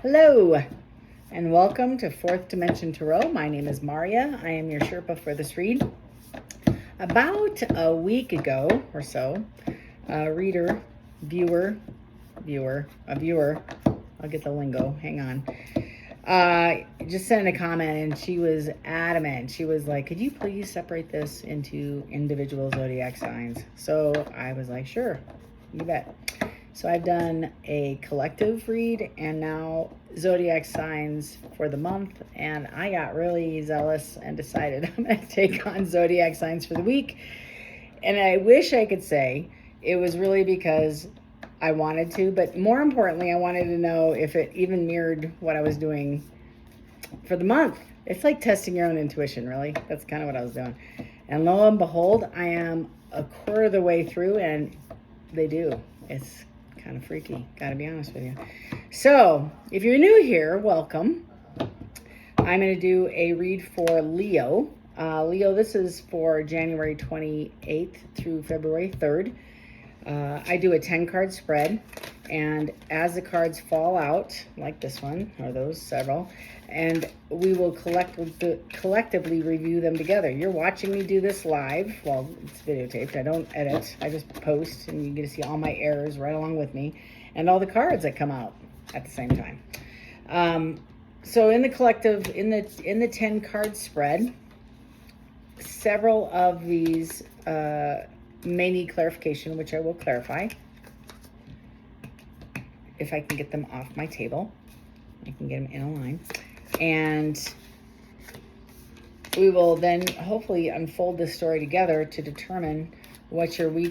Hello, and welcome to Fourth Dimension Tarot. My name is Maria. I am your Sherpa for this read. About a week ago or so, a viewer, I'll get the lingo, hang on, just sent a comment, and she was adamant. She was like, could you please separate this into individual zodiac signs? So I was like, sure, you bet. So I've done a collective read and now zodiac signs for the month, and I got really zealous and decided I'm going to take on zodiac signs for the week. And I wish I could say it was really because I wanted to, but more importantly, I wanted to know if it even mirrored what I was doing for the month. It's like testing your own intuition, really. That's kind of what I was doing. And lo and behold, I am a quarter of the way through, and they do. It's kind of freaky, gotta be honest with you. So if you're new here, welcome. I'm going to do a read for Leo. Leo, this is for January 28th through February 3rd. I do a 10 card spread, and as the cards fall out, like this one, or those several, and we will collectively review them together. You're watching me do this live. Well, it's videotaped. I don't edit. I just post, and you get to see all my errors right along with me, and all the cards that come out at the same time. So in the collective, in the 10 card spread, several of these may need clarification, which I will clarify if I can get them off my table. I can get them in a line, and we will then hopefully unfold this story together to determine what you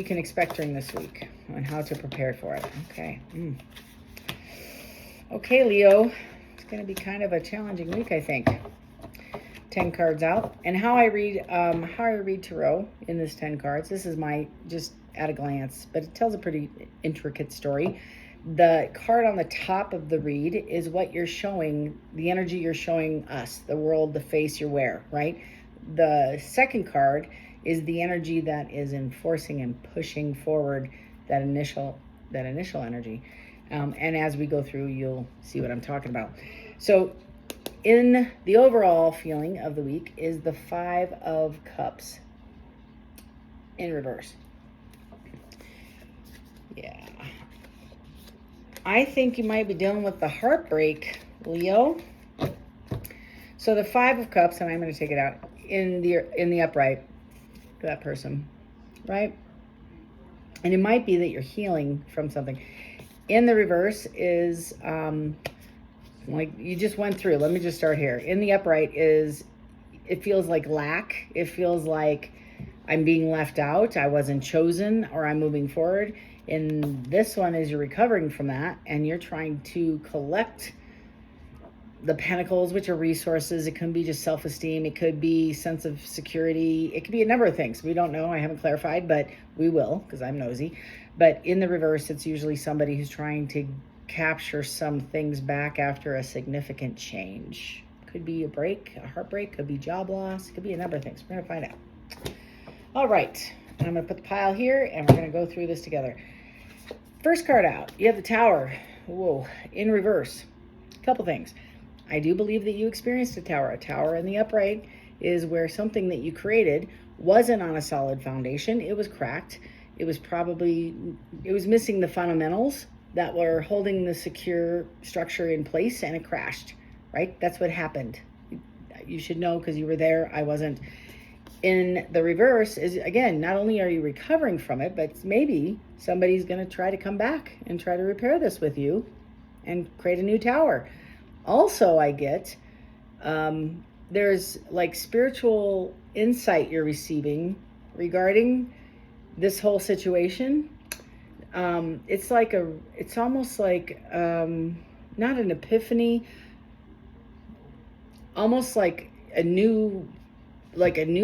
can expect during this week and how to prepare for it. Okay, Leo, it's going to be kind of a challenging week, I think. 10 cards out, and how I read tarot in this 10 cards. This is my just at a glance, but it tells a pretty intricate story. The card on the top of the read is what you're showing, the energy you're showing us, the world, the face you wear, right? The second card is the energy that is enforcing and pushing forward that initial energy. And as we go through, you'll see what I'm talking about. So in the overall feeling of the week is the 5 of Cups in reverse. Yeah. I think you might be dealing with the heartbreak, Leo. So the 5 of Cups, and I'm going to take it out in the upright for that person, right? And it might be that you're healing from something. In the reverse is like you just went through. Let me just start here. In the upright is, it feels like lack. It feels like I'm being left out. I wasn't chosen, or I'm moving forward. In this one is you're recovering from that, and you're trying to collect the pentacles, which are resources. It can be just self-esteem. It could be sense of security. It could be a number of things. We don't know. I haven't clarified, but we will, because I'm nosy. But in the reverse, it's usually somebody who's trying to capture some things back after a significant change. Could be a break, a heartbreak, could be job loss, could be a number of things. We're going to find out. All right. And I'm going to put the pile here, and we're going to go through this together. First card out, you have the Tower. Whoa, in reverse. A couple things. I do believe that you experienced a tower. A tower in the upright is where something that you created wasn't on a solid foundation. It was cracked. It was missing the fundamentals that were holding the secure structure in place, and it crashed, right? That's what happened. You should know because you were there. I wasn't. In the reverse is, again, not only are you recovering from it, but maybe somebody's going to try to come back and try to repair this with you and create a new tower. Also, I get there's like spiritual insight you're receiving regarding this whole situation. It's almost like not an epiphany, almost like a new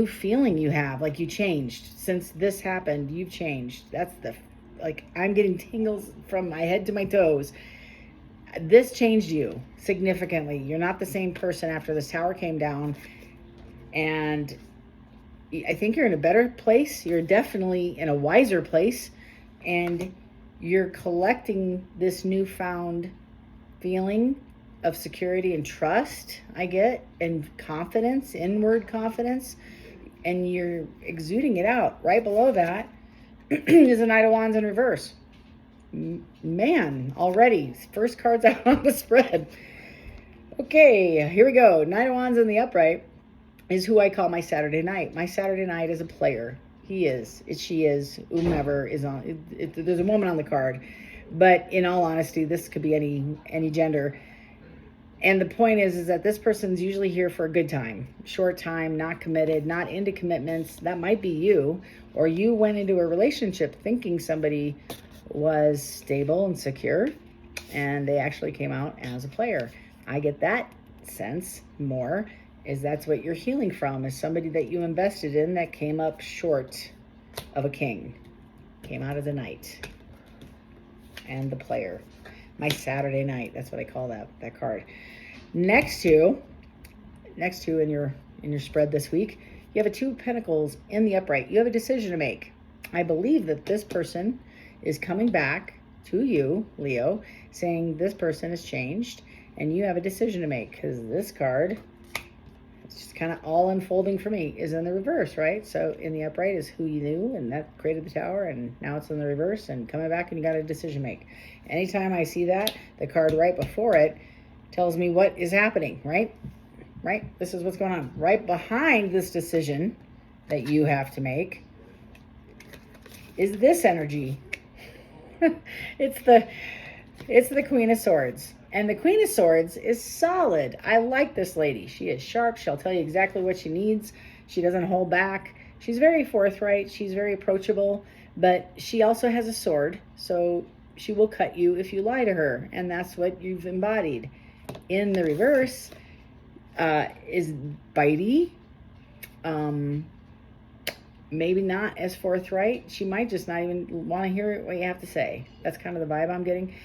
feeling you have, like you changed since this happened. You've changed. I'm getting tingles from my head to my toes. This changed you significantly. You're not the same person after this tower came down, and I think you're in a better place. You're definitely in a wiser place, and you're collecting this newfound feeling of security and trust, I get, and confidence, inward confidence, and you're exuding it out. Right below that is a Knight of Wands in reverse. Man, already, first card's out on the spread. Okay, here we go. Knight of Wands in the upright is who I call my Saturday night. My Saturday night is a player. He is, she is, whomever is on. There's a woman on the card, but in all honesty, this could be any gender. And the point is that this person's usually here for a good time, short time, not committed, not into commitments. That might be you, or you went into a relationship thinking somebody was stable and secure, and they actually came out as a player. I get that sense more, is that's what you're healing from, is somebody that you invested in that came up short of a king, came out as a knight, and the player. My Saturday night, that's what I call that card. Next to in your spread this week, you have a Two of Pentacles in the upright. You have a decision to make. I believe that this person is coming back to you, Leo, saying this person has changed, and you have a decision to make, because this card, it's just kind of all unfolding for me, is in the reverse, right? So in the upright is who you knew, and that created the Tower, and now it's in the reverse, and coming back, and you got a decision to make. Anytime I see that, the card right before it tells me what is happening, right? Right? This is what's going on. Right behind this decision that you have to make is this energy. It's the Queen of Swords. And the Queen of Swords is solid. I like this lady. She is sharp. She'll tell you exactly what she needs. She doesn't hold back. She's very forthright. She's very approachable. But she also has a sword. So she will cut you if you lie to her. And that's what you've embodied. In the reverse is bitey. Maybe not as forthright. She might just not even want to hear what you have to say. That's kind of the vibe I'm getting.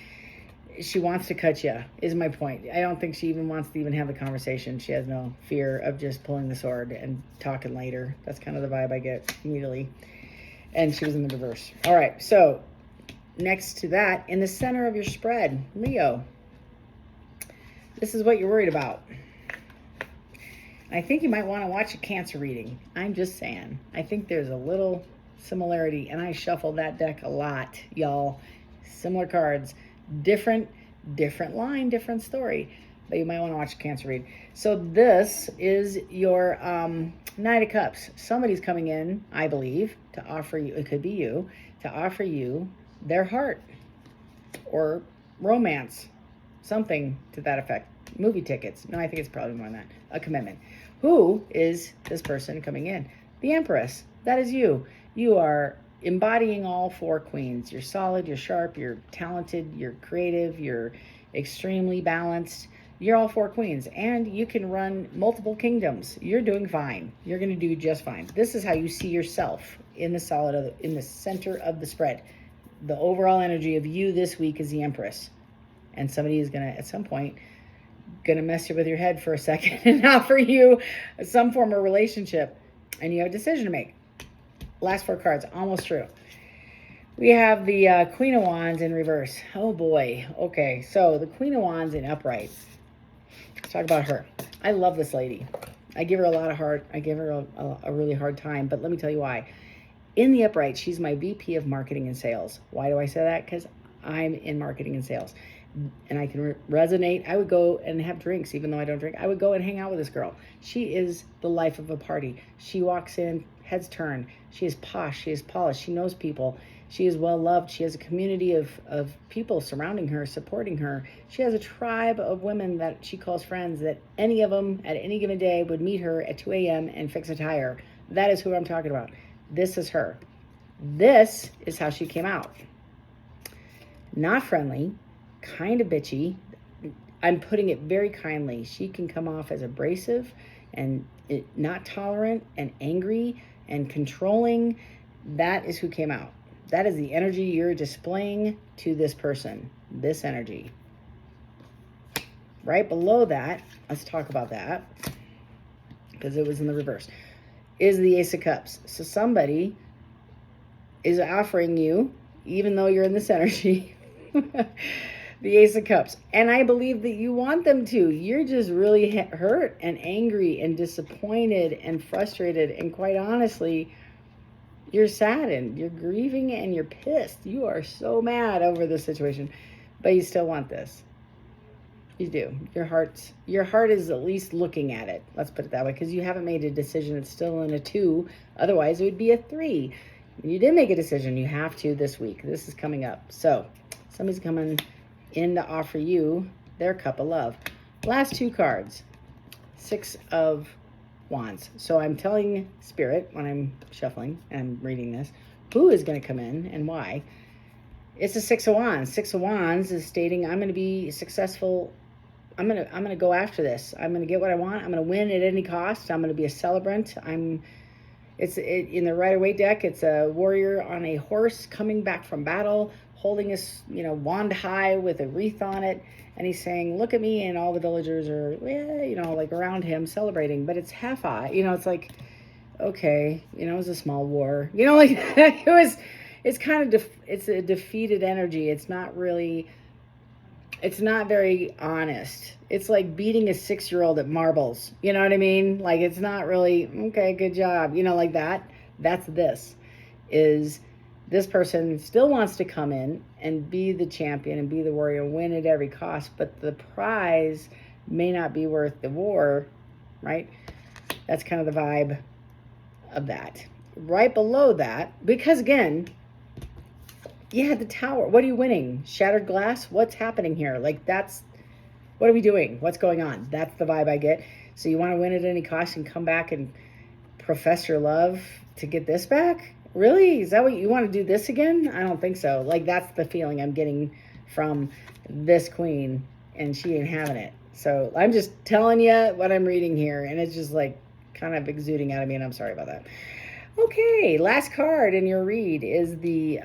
She wants to cut you, is my point. I don't think she even wants to even have the conversation. She has no fear of just pulling the sword and talking later. That's kind of the vibe I get immediately. And she was in the reverse. All right, so next to that, in the center of your spread, Leo. This is what you're worried about. I think you might want to watch a Cancer reading. I'm just saying. I think there's a little similarity, and I shuffled that deck a lot, y'all. Similar cards. Different line, different story. But you might want to watch a Cancer read. So this is your Knight of Cups. Somebody's coming in, I believe, to offer you, it could be you, to offer you their heart or romance. Something to that effect. Movie tickets. No, I think it's probably more than that. A commitment. Who is this person coming in? The Empress. That is you. You are embodying all four queens. You're solid, you're sharp, you're talented, you're creative, you're extremely balanced. You're all four queens, and you can run multiple kingdoms. You're doing fine. You're going to do just fine. This is how you see yourself in the in the center of the spread. The overall energy of you this week is the Empress. And somebody is going to, at some point, going to mess you with your head for a second and offer you some form of relationship. And you have a decision to make. Last four cards, almost true. We have the Queen of Wands in reverse. Oh, boy. Okay, so the Queen of Wands in upright. Let's talk about her. I love this lady. I give her a lot of heart. I give her a really hard time. But let me tell you why. In the upright, she's my VP of marketing and sales. Why do I say that? Because I'm in marketing and sales. And I can resonate. I would go and have drinks, even though I don't drink. I would go and hang out with this girl. She is the life of a party. She walks in, heads turn. She is posh. She is polished. She knows people. She is well loved. She has a community of people surrounding her, supporting her. She has a tribe of women that she calls friends, that any of them at any given day would meet her at 2 a.m. and fix a tire. That is who I'm talking about. This is her. This is how she came out. Not friendly. Kind of bitchy. I'm putting it very kindly. She can come off as abrasive and not tolerant and angry and controlling. That is who came out. That is the energy you're displaying to this person. This energy. Right below that, let's talk about that, because it was in the reverse, is the Ace of Cups. So somebody is offering you, even though you're in this energy, the Ace of Cups. And I believe that you want them to. You're just really hurt and angry and disappointed and frustrated. And quite honestly, you're saddened. You're grieving and you're pissed. You are so mad over this situation. But you still want this. You do. Your heart is at least looking at it. Let's put it that way. Because you haven't made a decision. It's still in a 2. Otherwise, it would be a 3. You did make a decision. You have to this week. This is coming up. So, somebody's coming in to offer you their cup of love. Last 2 cards. 6 of Wands. So, I'm telling Spirit when I'm shuffling and I'm reading this, who is going to come in and why. It's a 6 of Wands. 6 of Wands is stating, I'm going to be successful. I'm gonna go after this. I'm gonna get what I want. I'm gonna win at any cost. I'm gonna be a celebrant. In the Rider-Waite deck. It's a warrior on a horse coming back from battle, holding his wand high with a wreath on it, and he's saying, "Look at me!" And all the villagers are like around him celebrating. But it's half-eye. It's like, okay, it was a small war. Like it was. It's kind of it's a defeated energy. It's not very honest. It's like beating a 6-year-old at marbles. You know what I mean? Like, it's not really, okay, good job. Like that. That's this. Is this person still wants to come in and be the champion and be the warrior, win at every cost, but the prize may not be worth the war, right? That's kind of the vibe of that. Right below that, because again, yeah, the Tower. What are you winning? Shattered glass? What's happening here? Like, what are we doing? What's going on? That's the vibe I get. So you want to win at any cost and come back and profess your love to get this back? Really? Is that what you want to do this again? I don't think so. Like, that's the feeling I'm getting from this queen, and she ain't having it. So I'm just telling you what I'm reading here, and it's just like kind of exuding out of me, and I'm sorry about that. Okay, last card in your read is the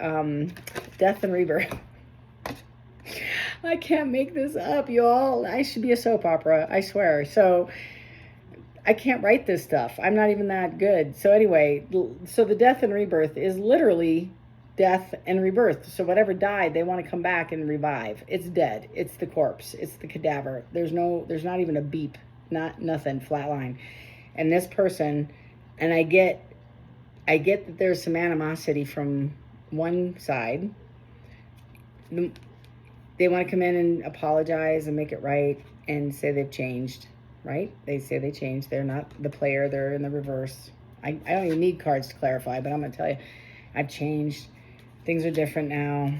Death and Rebirth. I can't make this up, y'all. I should be a soap opera, I swear. So I can't write this stuff. I'm not even that good. So anyway, so the Death and Rebirth is literally death and rebirth. So whatever died, they want to come back and revive. It's dead. It's the corpse. It's the cadaver. There's not even a beep. Nothing. Flatline. And this person, and I get that there's some animosity from one side. They want to come in and apologize and make it right and say they've changed, right? They say they changed. They're not the player. They're in the reverse. I don't even need cards to clarify, but I'm going to tell you, I've changed. Things are different now.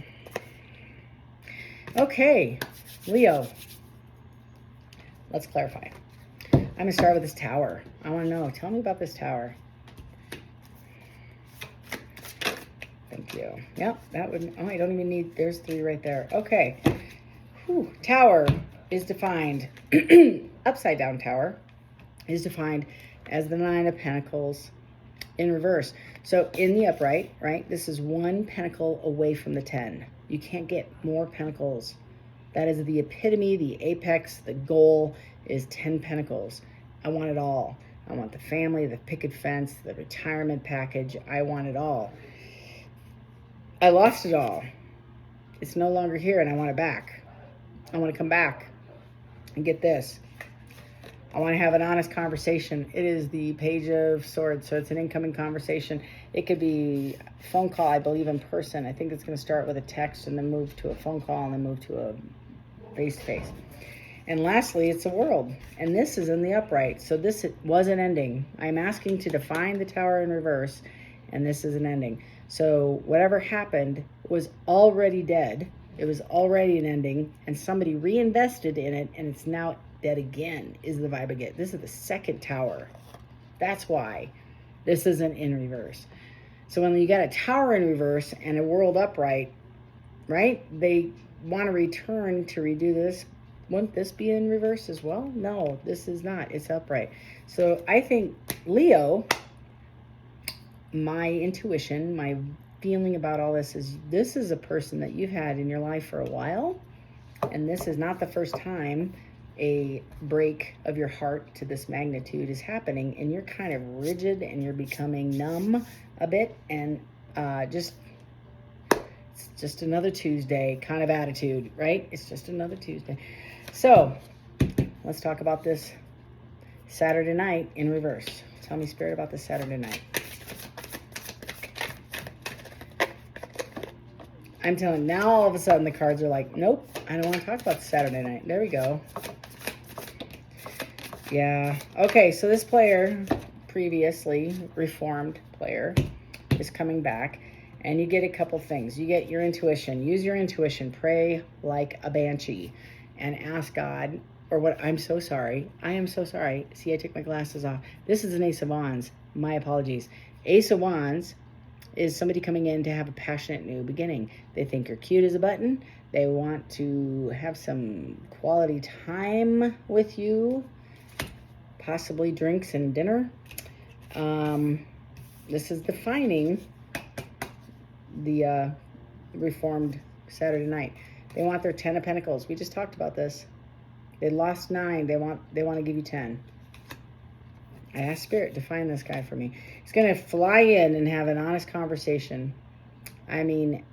Okay, Leo. Let's clarify. I'm going to start with this Tower. I want to know. Tell me about this Tower. Thank you. Yep, that would, I don't even need, there's 3 right there. Okay. Whew. Tower is defined, upside down Tower is defined as the 9 of Pentacles in reverse. So in the upright, right, this is 1 pentacle away from the 10. You can't get more pentacles. That is the epitome, the apex, the goal is 10 pentacles. I want it all. I want the family, the picket fence, the retirement package. I want it all. I lost it all. It's no longer here, and I want it back. I want to come back and get this. I want to have an honest conversation. It is the Page of Swords, so it's an incoming conversation. It could be a phone call, I believe, in person. I think it's going to start with a text and then move to a phone call and then move to a face-to-face. And lastly, it's a world. And this is in the upright, so this was an ending. I'm asking to define the Tower in reverse, and this is an ending. So whatever happened was already dead. It was already an ending, and somebody reinvested in it, and it's now dead again, is the vibe I get. This is the second Tower. That's why this isn't in reverse. So when you got a Tower in reverse and a world upright, right? They want to return to redo this. Wouldn't this be in reverse as well? No, this is not. It's upright. So I think Leo, my intuition, my feeling about all this is a person that you've had in your life for a while, and this is not the first time a break of your heart to this magnitude is happening, and you're kind of rigid and you're becoming numb a bit, and just It's just another Tuesday kind of attitude, right? It's just another Tuesday. So let's talk about this Saturday night in reverse. Tell me, Spirit, about this Saturday night. I'm telling you, now all of a sudden the cards are like, nope, I don't want to talk about the Saturday night. There we go. Yeah. Okay, so this player, previously reformed player, is coming back. And you get a couple things. You get your intuition. Use your intuition. Pray like a banshee. And ask God, or what, I'm so sorry. I am so sorry. See, I took my glasses off. This is an Ace of Wands. My apologies. Ace of Wands is somebody coming in to have a passionate new beginning. They think you're cute as a button. They want to have some quality time with you. Possibly drinks and dinner. This is defining the reformed Saturday night. They want their 10 of Pentacles. We just talked about this. They lost 9. They want to give you 10. I asked Spirit to find this guy for me. He's going to fly in and have an honest conversation. I mean,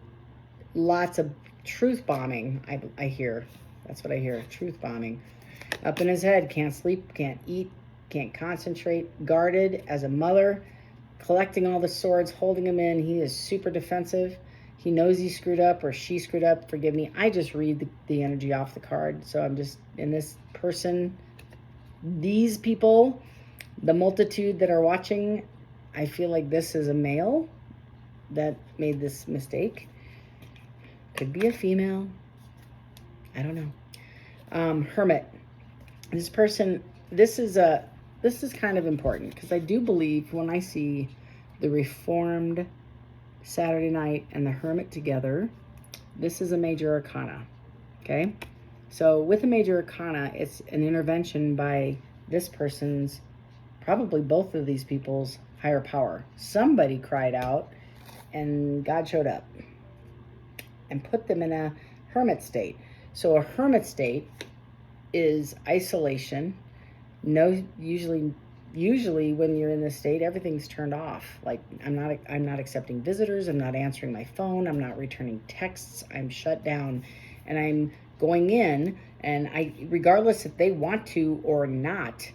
lots of truth bombing, I hear. That's what I hear, truth bombing. Up in his head, can't sleep, can't eat, can't concentrate, guarded as a mother, collecting all the swords, holding them in. He is super defensive. He knows he screwed up or she screwed up. Forgive me. I just read the energy off the card. So I'm just, in this person, these people, the multitude that are watching, I feel like this is a male that made this mistake. Could be a female. I don't know. Hermit. This person, this is kind of important because I do believe when I see the reformed Saturday night and the Hermit together, this is a major arcana. Okay, so with a major arcana, it's an intervention by this person's, probably both of these people's, higher power. Somebody cried out and God showed up and put them in a hermit state. So a hermit state is isolation. No, usually when you're in this state, everything's turned off. Like I'm not accepting visitors, I'm not answering my phone, I'm not returning texts, I'm shut down, and I'm going in, and I, regardless if they want to or not,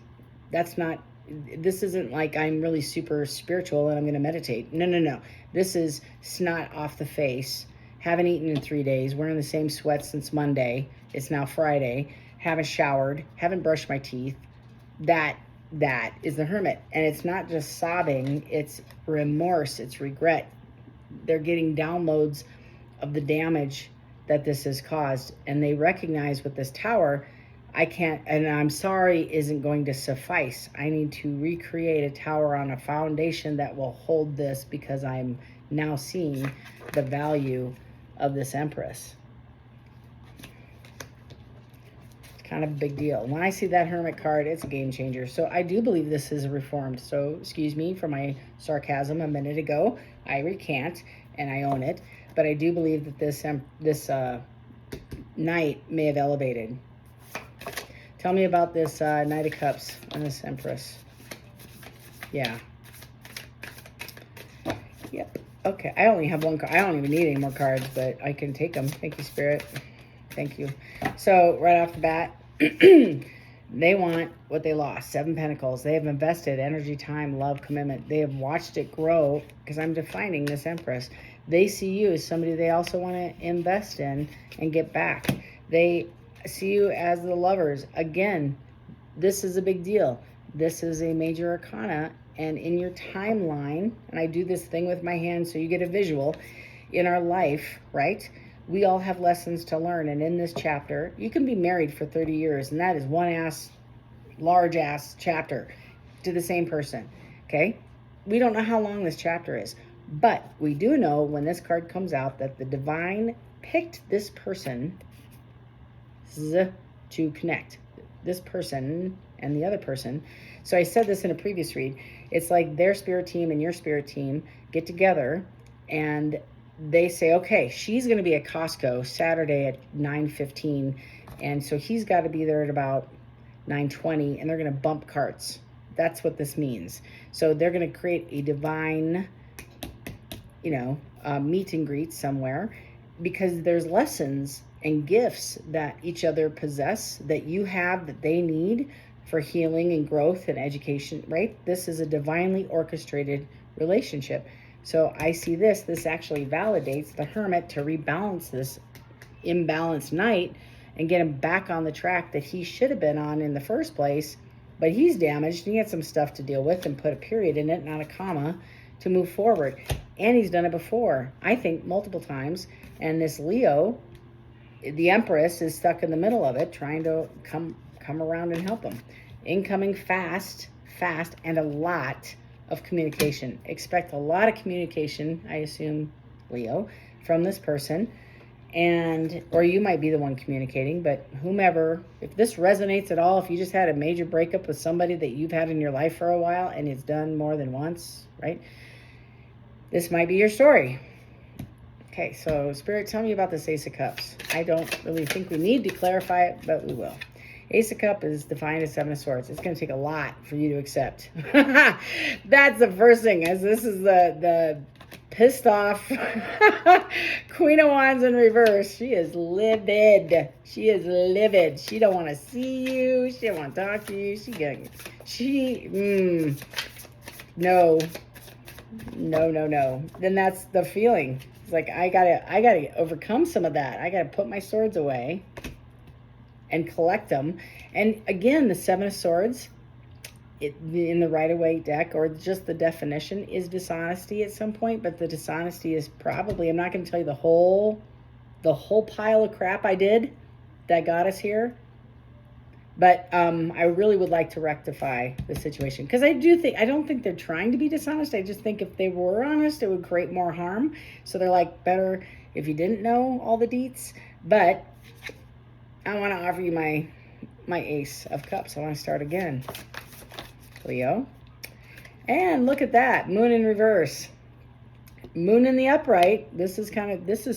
this isn't like I'm really super spiritual and I'm going to meditate. No. This is snot off the face. Haven't eaten in 3 days. Wearing the same sweats since Monday. It's now Friday. Haven't showered. Haven't brushed my teeth. That is the hermit. And it's not just sobbing. It's remorse. It's regret. They're getting downloads of the damage that this has caused. And they recognize with this tower, I can't, and I'm sorry isn't going to suffice. I need to recreate a tower on a foundation that will hold this because I'm now seeing the value of this Empress. It's kind of a big deal. When I see that Hermit card, it's a game changer. So I do believe this is reformed. So excuse me for my sarcasm a minute ago. I recant and I own it. But I do believe that this night may have elevated. Tell me about this Knight of Cups and this Empress. Yeah. Yep. Okay. I only have one card. I don't even need any more cards, but I can take them. Thank you, Spirit. Thank you. So right off the bat, they want what they lost. 7 Pentacles. They have invested energy, time, love, commitment. They have watched it grow because I'm defining this Empress. They see you as somebody they also want to invest in and get back. They see you as the lovers. Again, this is a big deal. This is a major arcana, and in your timeline, and I do this thing with my hand so you get a visual, in our life, right? We all have lessons to learn, and in this chapter, you can be married for 30 years, and that is one large ass chapter to the same person, okay? We don't know how long this chapter is, but we do know when this card comes out that the divine picked this person to connect, this person and the other person. So I said this in a previous read. It's like their spirit team and your spirit team get together and they say, okay, she's going to be at Costco Saturday at 9:15, and so he's got to be there at about 9:20, and they're going to bump carts. That's what this means. So they're going to create a divine, meet and greet somewhere, because there's lessons and gifts that each other possess, that you have, that they need for healing and growth and education, right? This is a divinely orchestrated relationship. So I see this actually validates the Hermit to rebalance this imbalanced Knight and get him back on the track that he should have been on in the first place. But he's damaged. He had some stuff to deal with and put a period in it, not a comma, to move forward. And he's done it before, I think, multiple times. And this Leo, the Empress, is stuck in the middle of it, trying to come around and help him. Incoming fast, and a lot of communication. Expect a lot of communication, I assume, Leo, from this person. Or you might be the one communicating, but whomever, if this resonates at all, if you just had a major breakup with somebody that you've had in your life for a while and it's done more than once, right? This might be your story. Okay, so Spirit, tell me about this Ace of Cups. I don't really think we need to clarify it, but we will. Ace of Cups is defined as Seven of Swords. It's going to take a lot for you to accept. That's the first thing, as this is the pissed off Queen of Wands in reverse. She is livid. She is livid. She don't want to see you. She don't want to talk to you. No. Then that's the feeling. It's like, I gotta overcome some of that. I gotta put my swords away and collect them. And again, the Seven of Swords in the Rider-Waite deck, or just the definition, is dishonesty at some point. But the dishonesty is probably, I'm not going to tell you the whole pile of crap I did that got us here. But I really would like to rectify the situation, because I don't think they're trying to be dishonest. I just think if they were honest, it would create more harm. So they're like, better if you didn't know all the deets. But I want to offer you my Ace of Cups. I want to start again, Leo. And look at that, Moon in reverse. Moon in the upright. This is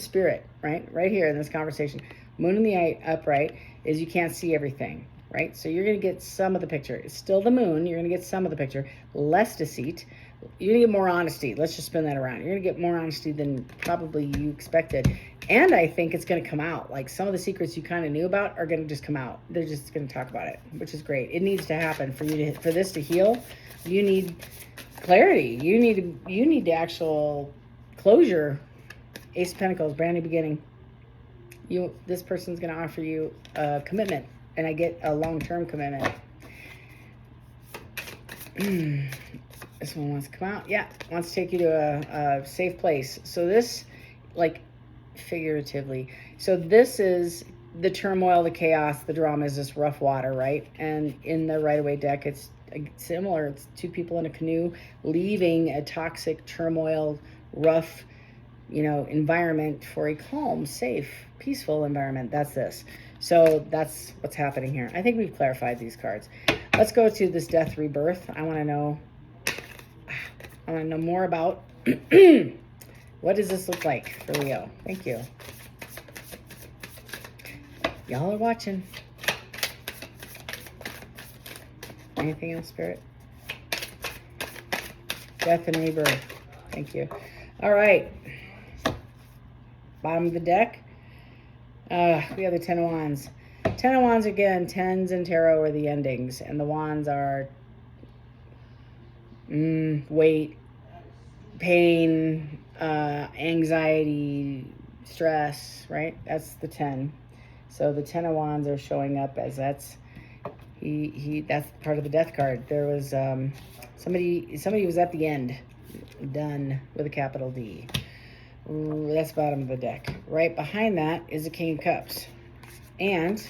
Spirit, right here in this conversation. Moon in the upright is you can't see everything, right? So you're going to get some of the picture. It's still the moon. You're going to get some of the picture. Less deceit. You're going to get more honesty. Let's just spin that around. You're going to get more honesty than probably you expected. And I think it's going to come out. Like, some of the secrets you kind of knew about are going to just come out. They're just going to talk about it, which is great. It needs to happen for this to heal. You need clarity. You need the actual closure. Ace of Pentacles, brand new beginning. This person's going to offer you a commitment, and I get a long-term commitment. This one wants to come out. Yeah, wants to take you to a safe place. So this, like, figuratively. So this is the turmoil, the chaos, the drama is this rough water, right? And in the Rider-Waite deck, it's similar. It's two people in a canoe leaving a toxic, turmoil, rough, environment for a calm, safe, peaceful environment. That's this. So that's what's happening here. I think we've clarified these cards. Let's go to this Death Rebirth. I want to know more about what does this look like for Leo. Thank you. Y'all are watching. Anything else, Spirit? Death and Rebirth. Thank you. All right. Bottom of the deck. We have the Ten of Wands. Ten of Wands again. Tens and tarot are the endings, and the wands are weight, pain, anxiety, stress, right? That's the 10. So the 10 of Wands are showing up as that's part of the death card. There was somebody was at the end, done with a capital D. Ooh, that's bottom of the deck. Right behind that is the King of Cups. And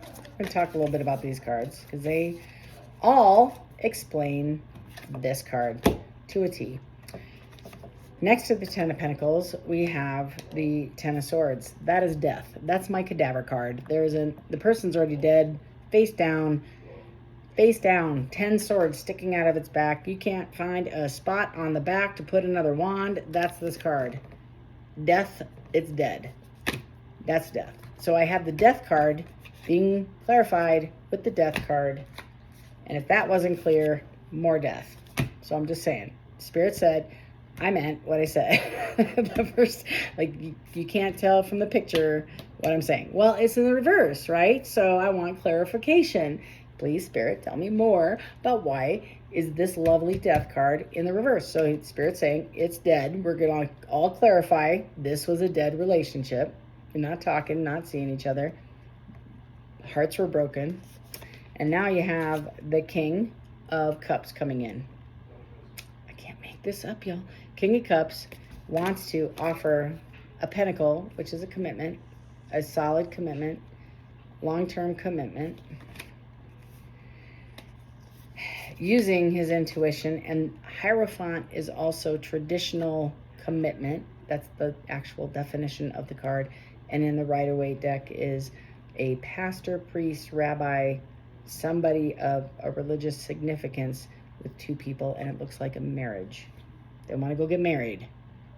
I'm going to talk a little bit about these cards, because they all explain this card to a T. Next to the Ten of Pentacles, we have the Ten of Swords. That is death. That's my cadaver card. The person's already dead, face down, 10 swords sticking out of its back. You can't find a spot on the back to put another wand. That's this card. Death, it's dead. That's death. So I have the death card being clarified with the death card. And if that wasn't clear, more death. So I'm just saying, Spirit said, I meant what I said. The first, like, you can't tell from the picture what I'm saying. Well, it's in the reverse, right? So I want clarification. Please, Spirit, tell me more about why is this lovely death card in the reverse. So Spirit's saying it's dead. We're going to all clarify this was a dead relationship. You're not talking, not seeing each other. Hearts were broken. And now you have the King of Cups coming in. I can't make this up, y'all. King of Cups wants to offer a pentacle, which is a commitment, a solid commitment, long-term commitment, using his intuition. And Hierophant is also traditional commitment. That's the actual definition of the card. And in the Rider-Waite deck is a pastor, priest, rabbi, somebody of a religious significance with two people, and it looks like a marriage. They want to go get married.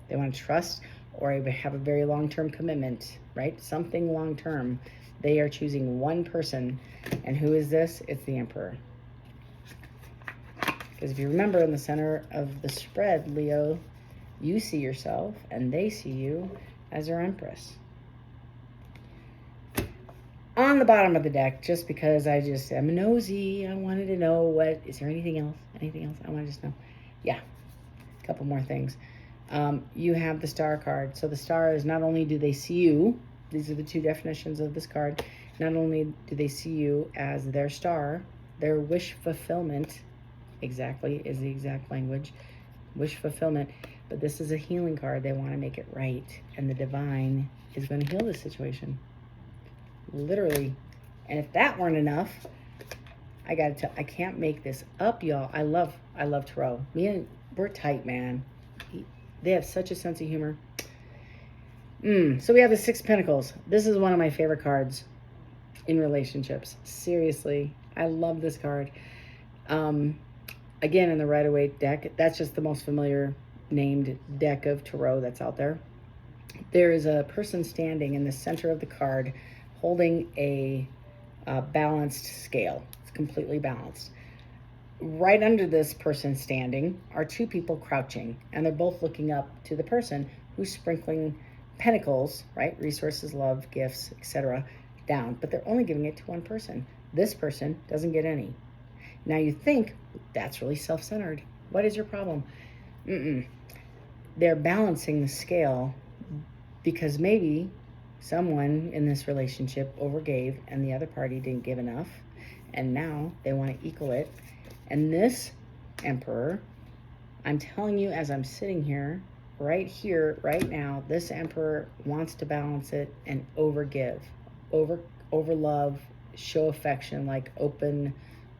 They want to trust or have a very long-term commitment, right? Something long-term. They are choosing one person. And who is this? It's the Emperor. Because if you remember, in the center of the spread, Leo, you see yourself and they see you as their Empress. On the bottom of the deck, just because I just am nosy, I wanted to know is there anything else? Anything else? I want to just know. Yeah, a couple more things. You have the Star card. So the Star is not only do they see you, these are the two definitions of this card, not only do they see you as their star, their wish fulfillment, exactly, is the exact language, wish fulfillment, but this is a healing card. They want to make it right, and the divine is going to heal this situation. Literally. And if that weren't enough, I gotta tell, I can't make this up, y'all. I love Tarot. We're tight, man. They have such a sense of humor. So we have the Six of Pentacles. This is one of my favorite cards in relationships. Seriously, I love this card. Again, in the Rider-Waite deck, that's just the most familiar named deck of Tarot that's out there. There is a person standing in the center of the card holding a balanced scale. It's completely balanced. Right under this person standing are two people crouching, and they're both looking up to the person who's sprinkling pentacles, right? Resources, love, gifts, etc. down, but they're only giving it to one person. This person doesn't get any. Now you think, that's really self-centered. What is your problem? They're balancing the scale because maybe someone in this relationship overgave and the other party didn't give enough, and now they want to equal it. And this Emperor, I'm telling you, as I'm sitting here, right now, this Emperor wants to balance it and overgive, over love, show affection, like open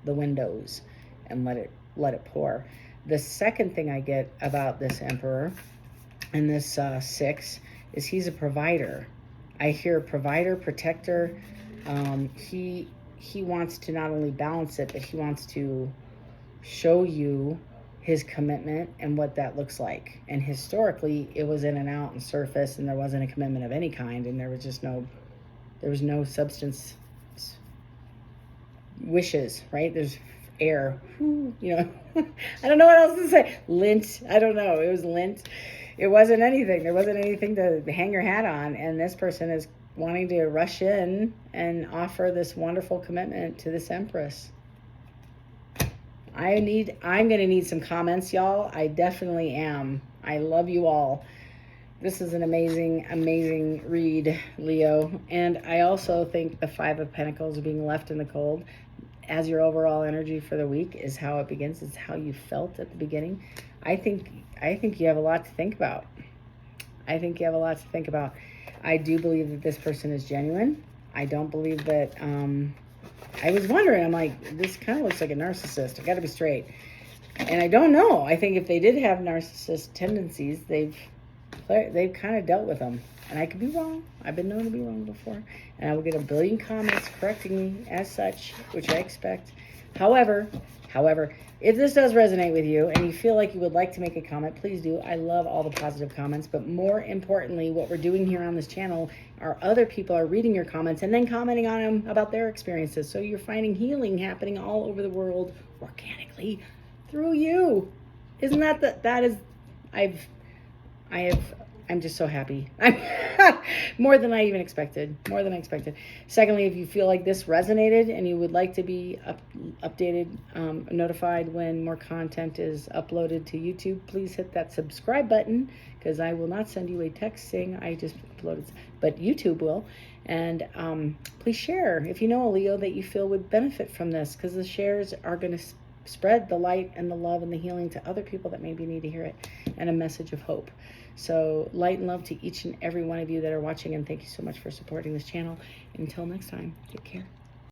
the windows and let it pour. The second thing I get about this Emperor and this six is he's a provider. I hear provider, protector. He wants to not only balance it, but he wants to show you his commitment and what that looks like. And historically, it was in and out and surface, and there wasn't a commitment of any kind, and there was no substance wishes, right? There's air, you know. I don't know what else to say. Lint, I don't know. It was lint. It wasn't anything. There wasn't anything to hang your hat on. And this person is wanting to rush in and offer this wonderful commitment to this Empress. I'm going to need some comments, y'all. I definitely am. I love you all. This is an amazing, amazing read, Leo. And I also think the Five of Pentacles being left in the cold as your overall energy for the week is how it begins. It's how you felt at the beginning. I think you have a lot to think about. I do believe that this person is genuine. I don't believe that, I was wondering, I'm like, this kind of looks like a narcissist. I got to be straight. And I don't know. I think if they did have narcissist tendencies, they've kind of dealt with them. And I could be wrong. I've been known to be wrong before. And I will get a billion comments correcting me as such, which I expect. However, if this does resonate with you and you feel like you would like to make a comment, please do. I love all the positive comments. But more importantly, what we're doing here on this channel are other people are reading your comments and then commenting on them about their experiences. So you're finding healing happening all over the world organically through you. Isn't that is I'm just so happy. More than I even expected. More than I expected. Secondly, if you feel like this resonated and you would like to be updated, notified when more content is uploaded to YouTube, please hit that subscribe button, because I will not send you a text saying I just uploaded, but YouTube will. And please share if you know a Leo that you feel would benefit from this, because the shares are going to spread the light and the love and the healing to other people that maybe need to hear it, and a message of hope. So light and love to each and every one of you that are watching, and thank you so much for supporting this channel. Until next time, take care.